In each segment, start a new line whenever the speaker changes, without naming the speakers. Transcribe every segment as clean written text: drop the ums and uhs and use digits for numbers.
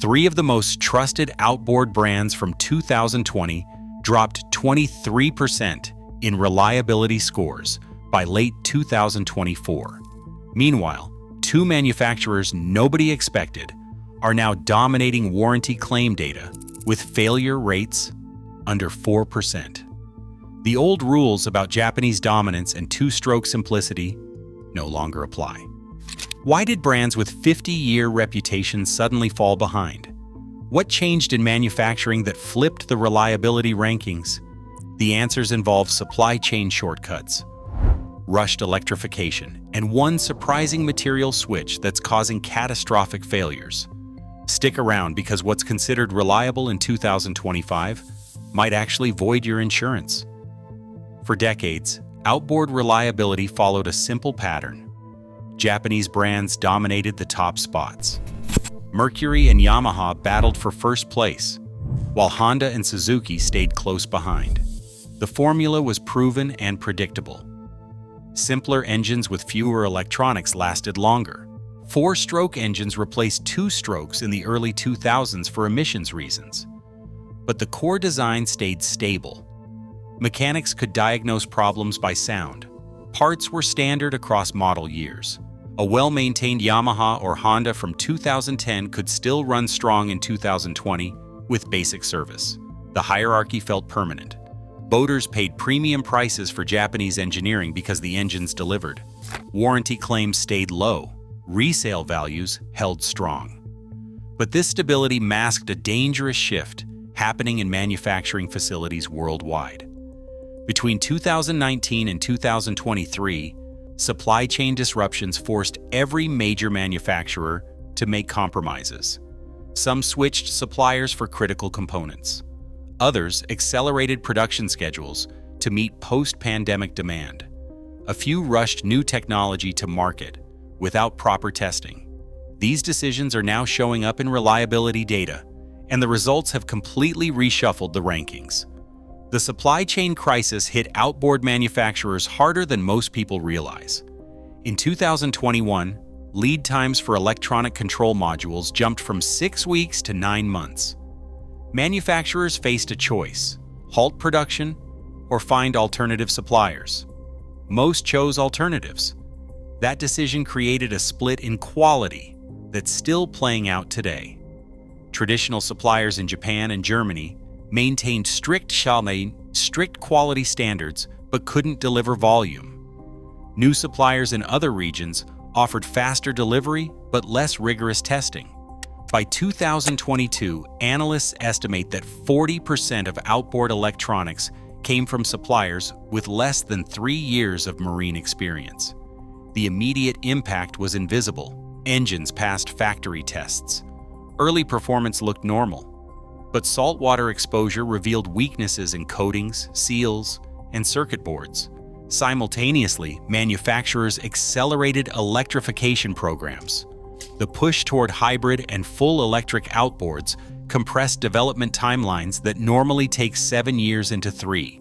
Three of the most trusted outboard brands from 2020 dropped 23% in reliability scores by late 2024. Meanwhile, two manufacturers nobody expected are now dominating warranty claim data with failure rates under 4%. The old rules about Japanese dominance and two-stroke simplicity no longer apply. Why did brands with 50-year reputations suddenly fall behind? What changed in manufacturing that flipped the reliability rankings? The answers involve supply chain shortcuts, rushed electrification, and one surprising material switch that's causing catastrophic failures. Stick around because what's considered reliable in 2025 might actually void your insurance. For decades, outboard reliability followed a simple pattern. Japanese brands dominated the top spots. Mercury and Yamaha battled for first place, while Honda and Suzuki stayed close behind. The formula was proven and predictable. Simpler engines with fewer electronics lasted longer. Four-stroke engines replaced two strokes in the early 2000s for emissions reasons. But the core design stayed stable. Mechanics could diagnose problems by sound. Parts were standard across model years. A well-maintained Yamaha or Honda from 2010 could still run strong in 2020 with basic service. The hierarchy felt permanent. Boaters paid premium prices for Japanese engineering because the engines delivered. Warranty claims stayed low. Resale values held strong. But this stability masked a dangerous shift happening in manufacturing facilities worldwide. Between 2019 and 2023, supply chain disruptions forced every major manufacturer to make compromises. Some switched suppliers for critical components. Others accelerated production schedules to meet post-pandemic demand. A few rushed new technology to market without proper testing. These decisions are now showing up in reliability data, and the results have completely reshuffled the rankings. The supply chain crisis hit outboard manufacturers harder than most people realize. In 2021, lead times for electronic control modules jumped from 6 weeks to 9 months. Manufacturers faced a choice: halt production or find alternative suppliers. Most chose alternatives. That decision created a split in quality that's still playing out today. Traditional suppliers in Japan and Germany maintained strict quality standards but couldn't deliver volume. New suppliers in other regions offered faster delivery but less rigorous testing. By 2022, analysts estimate that 40% of outboard electronics came from suppliers with less than 3 years of marine experience. The immediate impact was invisible. Engines passed factory tests. Early performance looked normal. But saltwater exposure revealed weaknesses in coatings, seals, and circuit boards. Simultaneously, manufacturers accelerated electrification programs. The push toward hybrid and full electric outboards compressed development timelines that normally take 7 years into 3.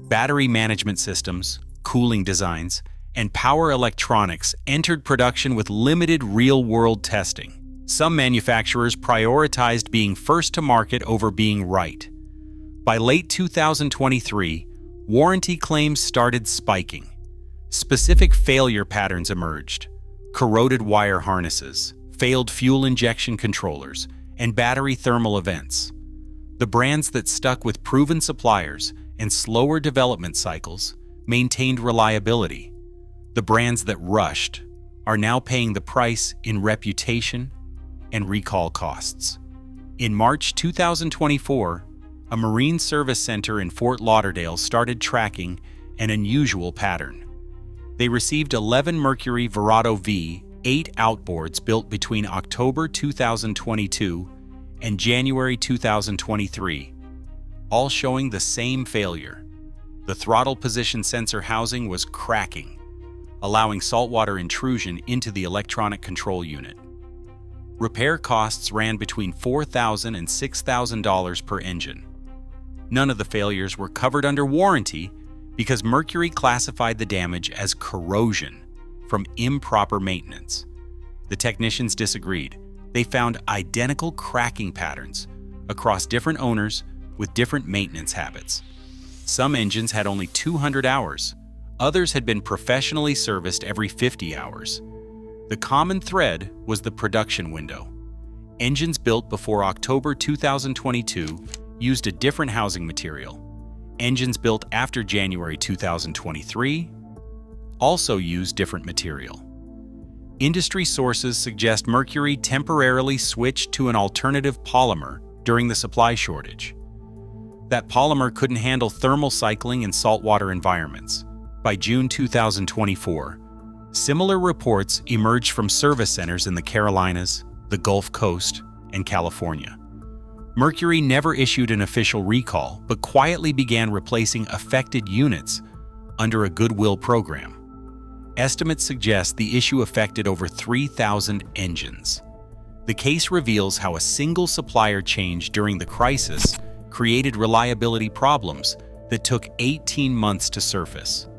Battery management systems, cooling designs, and power electronics entered production with limited real-world testing. Some manufacturers prioritized being first to market over being right. By late 2023, warranty claims started spiking. Specific failure patterns emerged: corroded wire harnesses, failed fuel injection controllers, and battery thermal events. The brands that stuck with proven suppliers and slower development cycles maintained reliability. The brands that rushed are now paying the price in reputation and recall costs. In March 2024, a Marine Service Center in Fort Lauderdale started tracking an unusual pattern. They received 11 Mercury Verado V8 outboards built between October 2022 and January 2023, all showing the same failure. The throttle position sensor housing was cracking, allowing saltwater intrusion into the electronic control unit. Repair costs ran between $4,000 and $6,000 per engine. None of the failures were covered under warranty because Mercury classified the damage as corrosion from improper maintenance. The technicians disagreed. they found identical cracking patterns across different owners with different maintenance habits. Some engines had only 200 hours. Others had been professionally serviced every 50 hours. The common thread was the production window. Engines built before October 2022 used a different housing material. Engines built after January 2023 also used different material. Industry sources suggest Mercury temporarily switched to an alternative polymer during the supply shortage. That polymer couldn't handle thermal cycling in saltwater environments. By June 2024, similar reports emerged from service centers in the Carolinas, the Gulf Coast, and California. Mercury never issued an official recall, but quietly began replacing affected units under a goodwill program. Estimates suggest the issue affected over 3,000 engines. The case reveals how a single supplier change during the crisis created reliability problems that took 18 months to surface.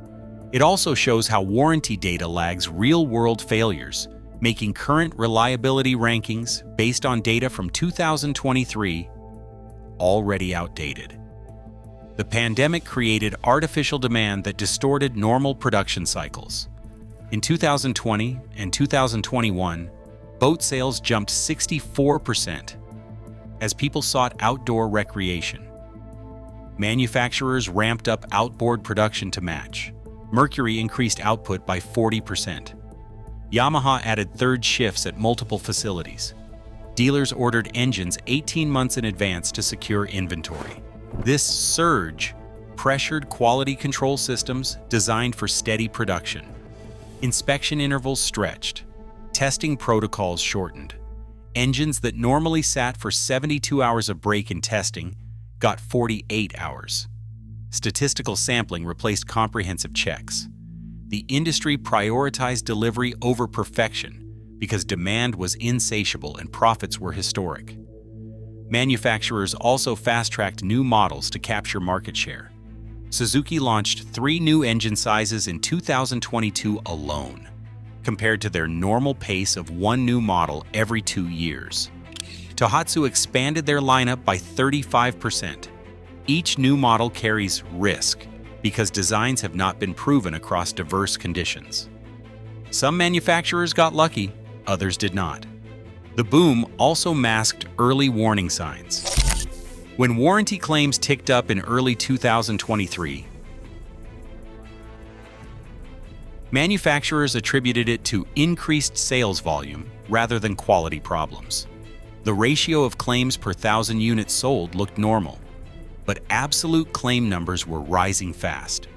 It also shows how warranty data lags real-world failures, making current reliability rankings based on data from 2023 already outdated. The pandemic created artificial demand that distorted normal production cycles. In 2020 and 2021, boat sales jumped 64% as people sought outdoor recreation. Manufacturers ramped up outboard production to match. Mercury increased output by 40%. Yamaha added third shifts at multiple facilities. Dealers ordered engines 18 months in advance to secure inventory. This surge pressured quality control systems designed for steady production. Inspection intervals stretched. Testing protocols shortened. Engines that normally sat for 72 hours of break in testing got 48 hours. Statistical sampling replaced comprehensive checks. The industry prioritized delivery over perfection because demand was insatiable and profits were historic. Manufacturers also fast-tracked new models to capture market share. Suzuki launched 3 new engine sizes in 2022 alone, compared to their normal pace of 1 new model every 2 years. Tohatsu expanded their lineup by 35%. Each new model carries risk because designs have not been proven across diverse conditions. Some manufacturers got lucky, others did not. The boom also masked early warning signs. When warranty claims ticked up in early 2023, manufacturers attributed it to increased sales volume rather than quality problems. The ratio of claims per 1,000 units sold looked normal, but absolute claim numbers were rising fast.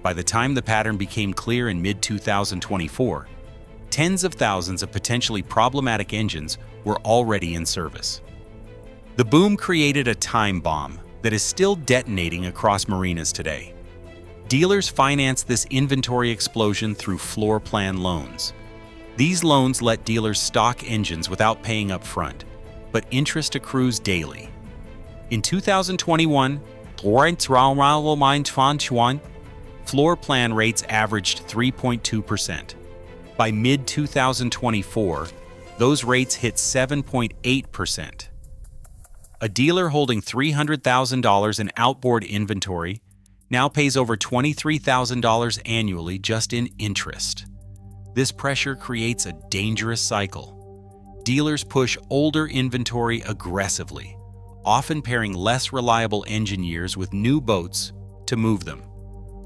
By the time the pattern became clear in mid-2024, tens of thousands of potentially problematic engines were already in service. The boom created a time bomb that is still detonating across marinas today. Dealers finance this inventory explosion through floor plan loans. These loans let dealers stock engines without paying up front, but interest accrues daily. In 2021, floor plan rates averaged 3.2%. By mid-2024, those rates hit 7.8%. A dealer holding $300,000 in outboard inventory now pays over $23,000 annually just in interest. This pressure creates a dangerous cycle. Dealers push older inventory aggressively, often pairing less reliable engine years with new boats to move them.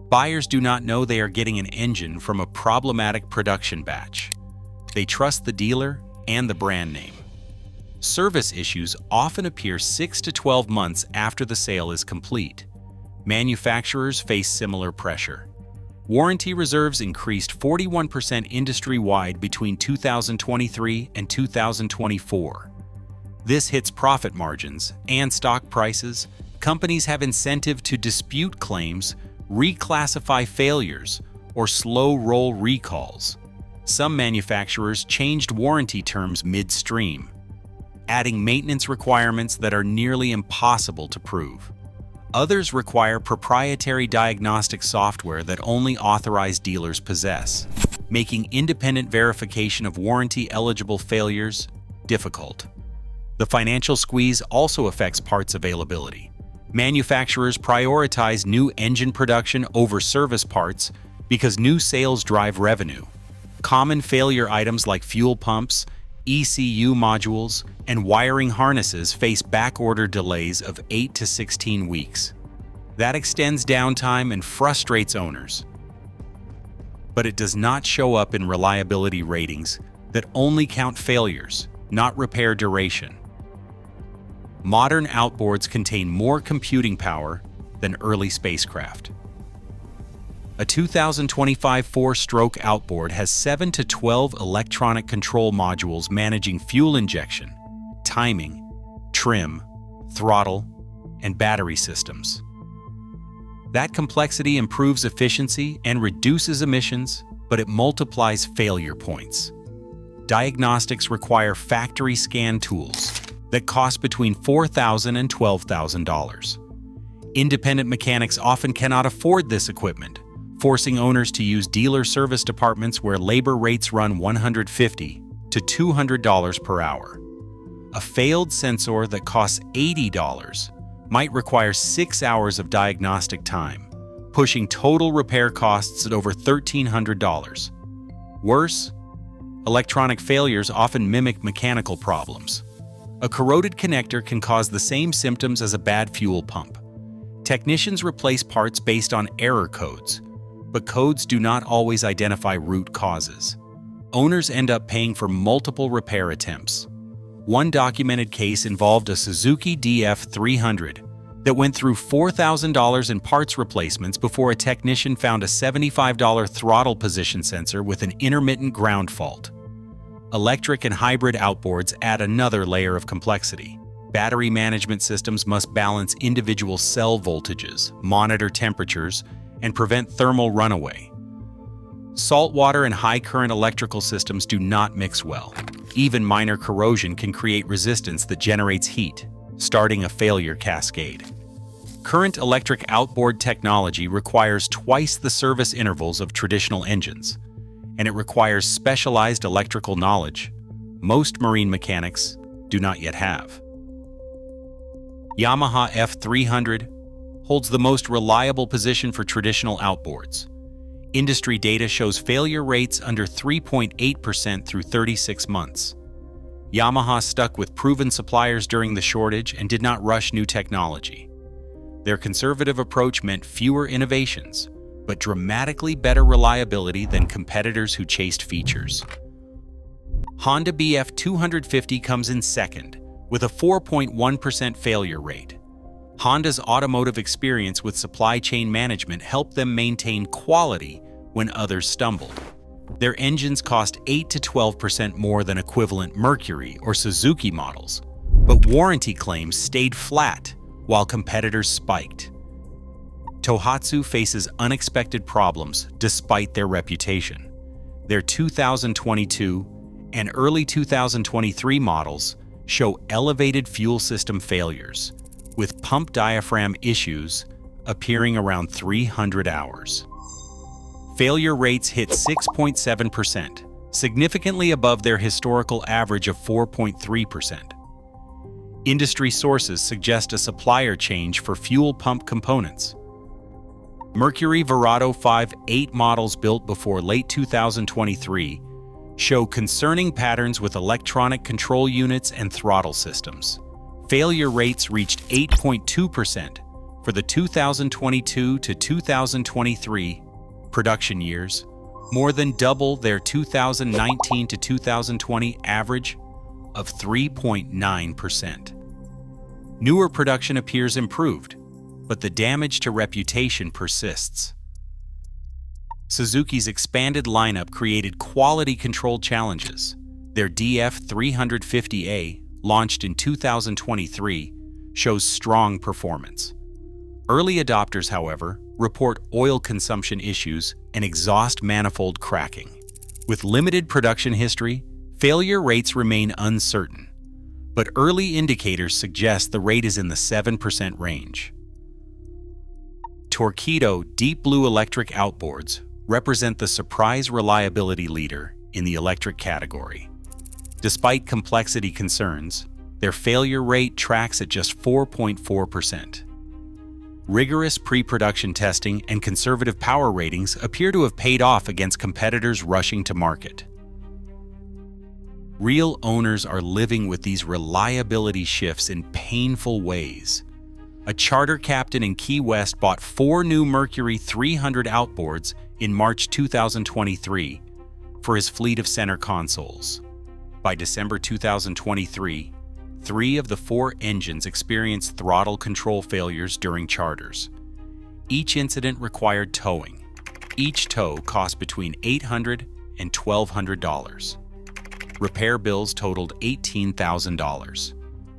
Buyers do not know they are getting an engine from a problematic production batch. They trust the dealer and the brand name. Service issues often appear 6 to 12 months after the sale is complete. Manufacturers face similar pressure. Warranty reserves increased 41% industry-wide between 2023 and 2024. This hits profit margins and stock prices. Companies have incentive to dispute claims, reclassify failures, or slow-roll recalls. Some manufacturers changed warranty terms midstream, adding maintenance requirements that are nearly impossible to prove. Others require proprietary diagnostic software that only authorized dealers possess, making independent verification of warranty-eligible failures difficult. The financial squeeze also affects parts availability. Manufacturers prioritize new engine production over service parts because new sales drive revenue. Common failure items like fuel pumps, ECU modules, and wiring harnesses face backorder delays of 8 to 16 weeks. That extends downtime and frustrates owners. But it does not show up in reliability ratings that only count failures, not repair duration. Modern outboards contain more computing power than early spacecraft. A 2025 four-stroke outboard has 7 to 12 electronic control modules managing fuel injection, timing, trim, throttle, and battery systems. That complexity improves efficiency and reduces emissions, but it multiplies failure points. Diagnostics require factory scan tools that cost between $4,000 and $12,000. Independent mechanics often cannot afford this equipment, forcing owners to use dealer service departments where labor rates run $150 to $200 per hour. A failed sensor that costs $80 might require 6 hours of diagnostic time, pushing total repair costs at over $1,300. Worse, electronic failures often mimic mechanical problems. A corroded connector can cause the same symptoms as a bad fuel pump. Technicians replace parts based on error codes, but codes do not always identify root causes. Owners end up paying for multiple repair attempts. One documented case involved a Suzuki DF300 that went through $4,000 in parts replacements before a technician found a $75 throttle position sensor with an intermittent ground fault. Electric and hybrid outboards add another layer of complexity. Battery management systems must balance individual cell voltages, monitor temperatures, and prevent thermal runaway. Saltwater and high-current electrical systems do not mix well. Even minor corrosion can create resistance that generates heat, starting a failure cascade. Current electric outboard technology requires twice the service intervals of traditional engines, and it requires specialized electrical knowledge most marine mechanics do not yet have. Yamaha F300 holds the most reliable position for traditional outboards. Industry data shows failure rates under 3.8% through 36 months. Yamaha stuck with proven suppliers during the shortage and did not rush new technology. Their conservative approach meant fewer innovations, but dramatically better reliability than competitors who chased features. Honda BF250 comes in second, with a 4.1% failure rate. Honda's automotive experience with supply chain management helped them maintain quality when others stumbled. Their engines cost 8 to 12% more than equivalent Mercury or Suzuki models, but warranty claims stayed flat while competitors spiked. Tohatsu faces unexpected problems despite their reputation. Their 2022 and early 2023 models show elevated fuel system failures, with pump diaphragm issues appearing around 300 hours. Failure rates hit 6.7%, significantly above their historical average of 4.3%. Industry sources suggest a supplier change for fuel pump components. Mercury Verado 5.8 models built before late 2023 show concerning patterns with electronic control units and throttle systems. Failure rates reached 8.2% for the 2022 to 2023 production years, more than double their 2019 to 2020 average of 3.9%. Newer production appears improved, but the damage to reputation persists. Suzuki's expanded lineup created quality control challenges. Their DF350A, launched in 2023, shows strong performance. Early adopters, however, report oil consumption issues and exhaust manifold cracking. With limited production history, failure rates remain uncertain, but early indicators suggest the rate is in the 7% range. Torqeedo Deep Blue electric outboards represent the surprise reliability leader in the electric category. Despite complexity concerns, their failure rate tracks at just 4.4%. Rigorous pre-production testing and conservative power ratings appear to have paid off against competitors rushing to market. Real owners are living with these reliability shifts in painful ways. A charter captain in Key West bought 4 new Mercury 300 outboards in March 2023 for his fleet of center consoles. By December 2023, 3 of the 4 engines experienced throttle control failures during charters. Each incident required towing. Each tow cost between $800 and $1,200. Repair bills totaled $18,000.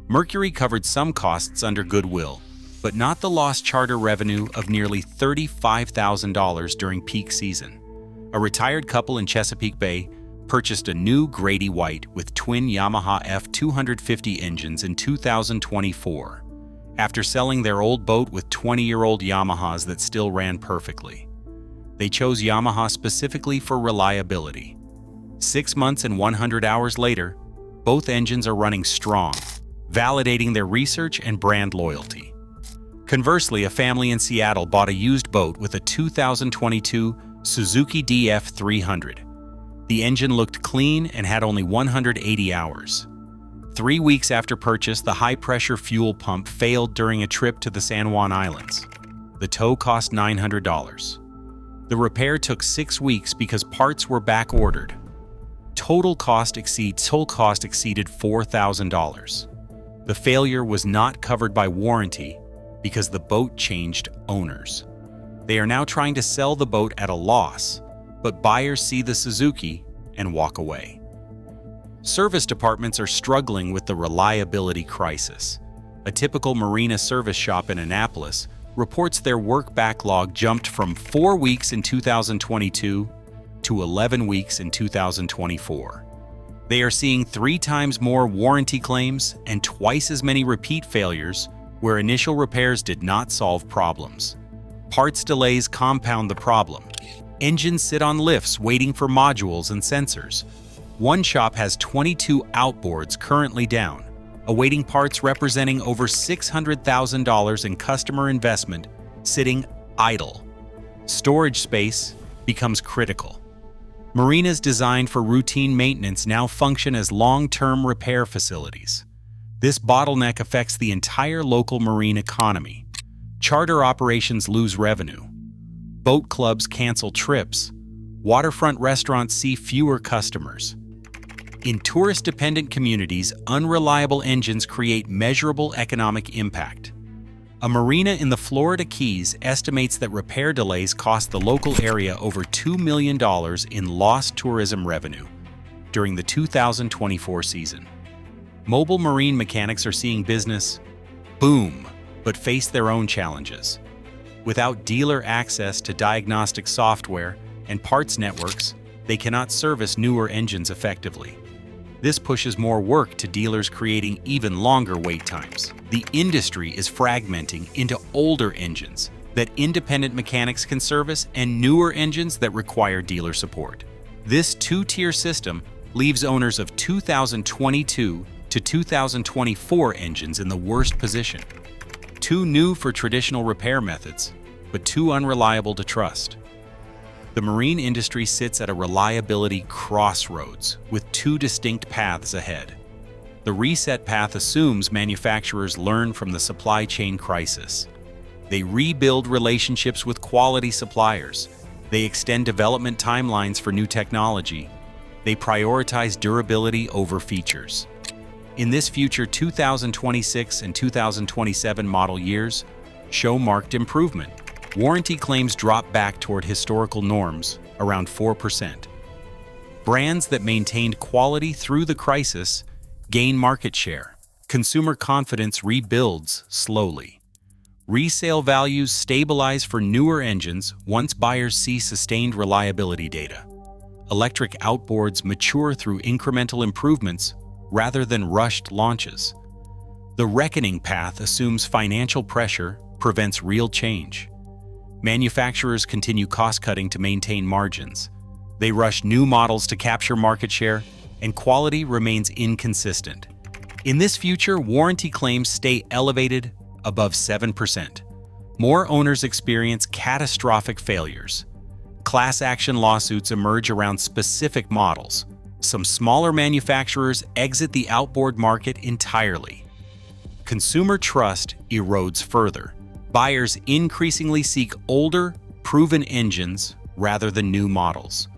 Mercury covered some costs under goodwill, but not the lost charter revenue of nearly $35,000 during peak season. A retired couple in Chesapeake Bay purchased a new Grady White with twin Yamaha F250 engines in 2024, after selling their old boat with 20-year-old Yamahas that still ran perfectly. They chose Yamaha specifically for reliability. 6 months and 100 hours later, both engines are running strong, validating their research and brand loyalty. Conversely, a family in Seattle bought a used boat with a 2022 Suzuki DF300. The engine looked clean and had only 180 hours. 3 weeks after purchase, the high-pressure fuel pump failed during a trip to the San Juan Islands. The tow cost $900. The repair took 6 weeks because parts were back-ordered. Total cost exceeded $4,000. The failure was not covered by warranty because the boat changed owners. They are now trying to sell the boat at a loss, but buyers see the Suzuki and walk away. Service departments are struggling with the reliability crisis. A typical marina service shop in Annapolis reports their work backlog jumped from 4 weeks in 2022 to 11 weeks in 2024. They are seeing 3 times more warranty claims and twice as many repeat failures where initial repairs did not solve problems. Parts delays compound the problem. Engines sit on lifts waiting for modules and sensors. One shop has 22 outboards currently down, awaiting parts representing over $600,000 in customer investment sitting idle. Storage space becomes critical. Marinas designed for routine maintenance now function as long-term repair facilities. This bottleneck affects the entire local marine economy. Charter operations lose revenue. Boat clubs cancel trips. Waterfront restaurants see fewer customers. In tourist-dependent communities, unreliable engines create measurable economic impact. A marina in the Florida Keys estimates that repair delays cost the local area over $2 million in lost tourism revenue during the 2024 season. Mobile marine mechanics are seeing business boom, but face their own challenges. Without dealer access to diagnostic software and parts networks, they cannot service newer engines effectively. This pushes more work to dealers, creating even longer wait times. The industry is fragmenting into older engines that independent mechanics can service and newer engines that require dealer support. This 2-tier system leaves owners of 2022 to 2024 engines in the worst position. Too new for traditional repair methods, but too unreliable to trust. The marine industry sits at a reliability crossroads with 2 distinct paths ahead. The reset path assumes manufacturers learn from the supply chain crisis. They rebuild relationships with quality suppliers. They extend development timelines for new technology. They prioritize durability over features. In this future, 2026 and 2027 model years show marked improvement. Warranty claims drop back toward historical norms, around 4%. Brands that maintained quality through the crisis gain market share. Consumer confidence rebuilds slowly. Resale values stabilize for newer engines once buyers see sustained reliability data. Electric outboards mature through incremental improvements rather than rushed launches. The reckoning path assumes financial pressure prevents real change. Manufacturers continue cost-cutting to maintain margins. They rush new models to capture market share and quality remains inconsistent. In this future, warranty claims stay elevated above 7%. More owners experience catastrophic failures. Class action lawsuits emerge around specific models. Some smaller manufacturers exit the outboard market entirely. Consumer trust erodes further. Buyers increasingly seek older, proven engines rather than new models.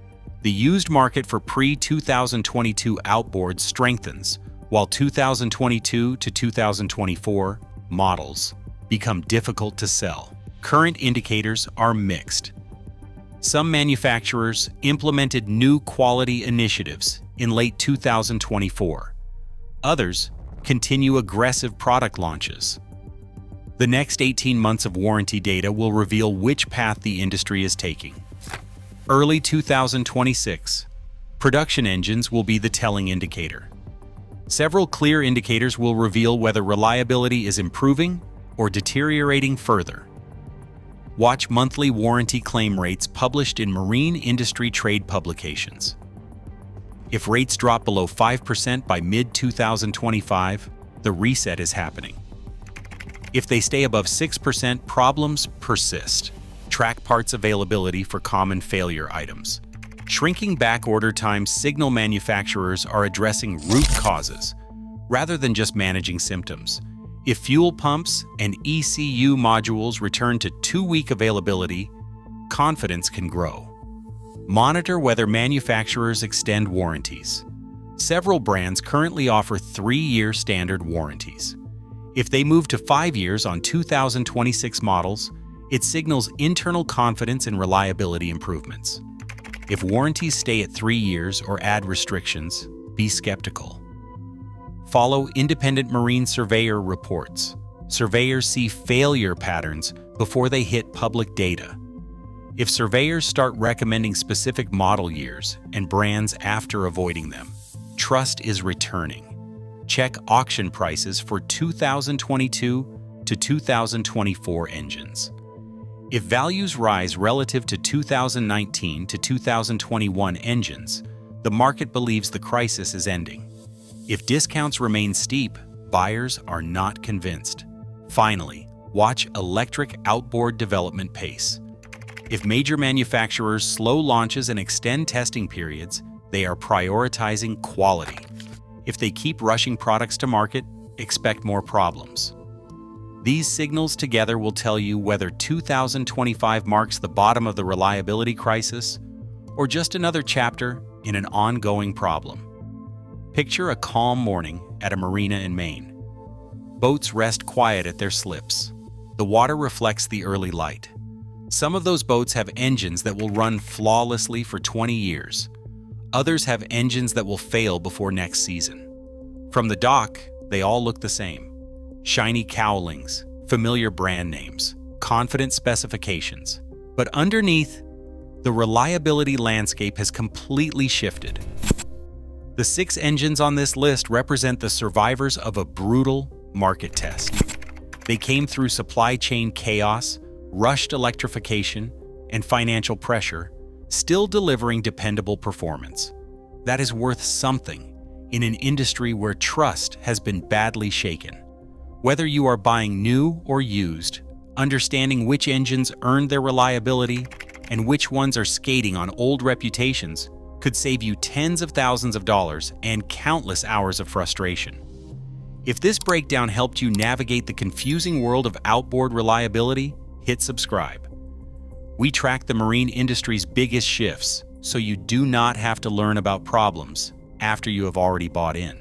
The used market for pre-2022 outboards strengthens, while 2022 to 2024 models become difficult to sell. Current indicators are mixed. Some manufacturers implemented new quality initiatives in late 2024. Others continue aggressive product launches. The next 18 months of warranty data will reveal which path the industry is taking. Early 2026, production engines will be the telling indicator. Several clear indicators will reveal whether reliability is improving or deteriorating further. Watch monthly warranty claim rates published in marine industry trade publications. If rates drop below 5% by mid-2025, the reset is happening. If they stay above 6%, problems persist. Track parts availability for common failure items. Shrinking backorder times signal manufacturers are addressing root causes, rather than just managing symptoms. If fuel pumps and ECU modules return to 2-week availability, confidence can grow. Monitor whether manufacturers extend warranties. Several brands currently offer 3-year standard warranties. If they move to 5 years on 2026 models, it signals internal confidence in reliability improvements. If warranties stay at 3 years or add restrictions, be skeptical. Follow independent marine surveyor reports. Surveyors see failure patterns before they hit public data. If surveyors start recommending specific model years and brands after avoiding them, trust is returning. Check auction prices for 2022 to 2024 engines. If values rise relative to 2019 to 2021 engines, the market believes the crisis is ending. If discounts remain steep, buyers are not convinced. Finally, watch electric outboard development pace. If major manufacturers slow launches and extend testing periods, they are prioritizing quality. If they keep rushing products to market, expect more problems. These signals together will tell you whether 2025 marks the bottom of the reliability crisis or just another chapter in an ongoing problem. Picture a calm morning at a marina in Maine. Boats rest quiet at their slips. The water reflects the early light. Some of those boats have engines that will run flawlessly for 20 years. Others have engines that will fail before next season. From the dock, they all look the same. Shiny cowlings, familiar brand names, confident specifications. But underneath, the reliability landscape has completely shifted. The 6 engines on this list represent the survivors of a brutal market test. They came through supply chain chaos, rushed electrification, and financial pressure, still delivering dependable performance. That is worth something in an industry where trust has been badly shaken. Whether you are buying new or used, understanding which engines earned their reliability and which ones are skating on old reputations could save you tens of thousands of dollars and countless hours of frustration. If this breakdown helped you navigate the confusing world of outboard reliability, hit subscribe. We track the marine industry's biggest shifts, so you do not have to learn about problems after you have already bought in.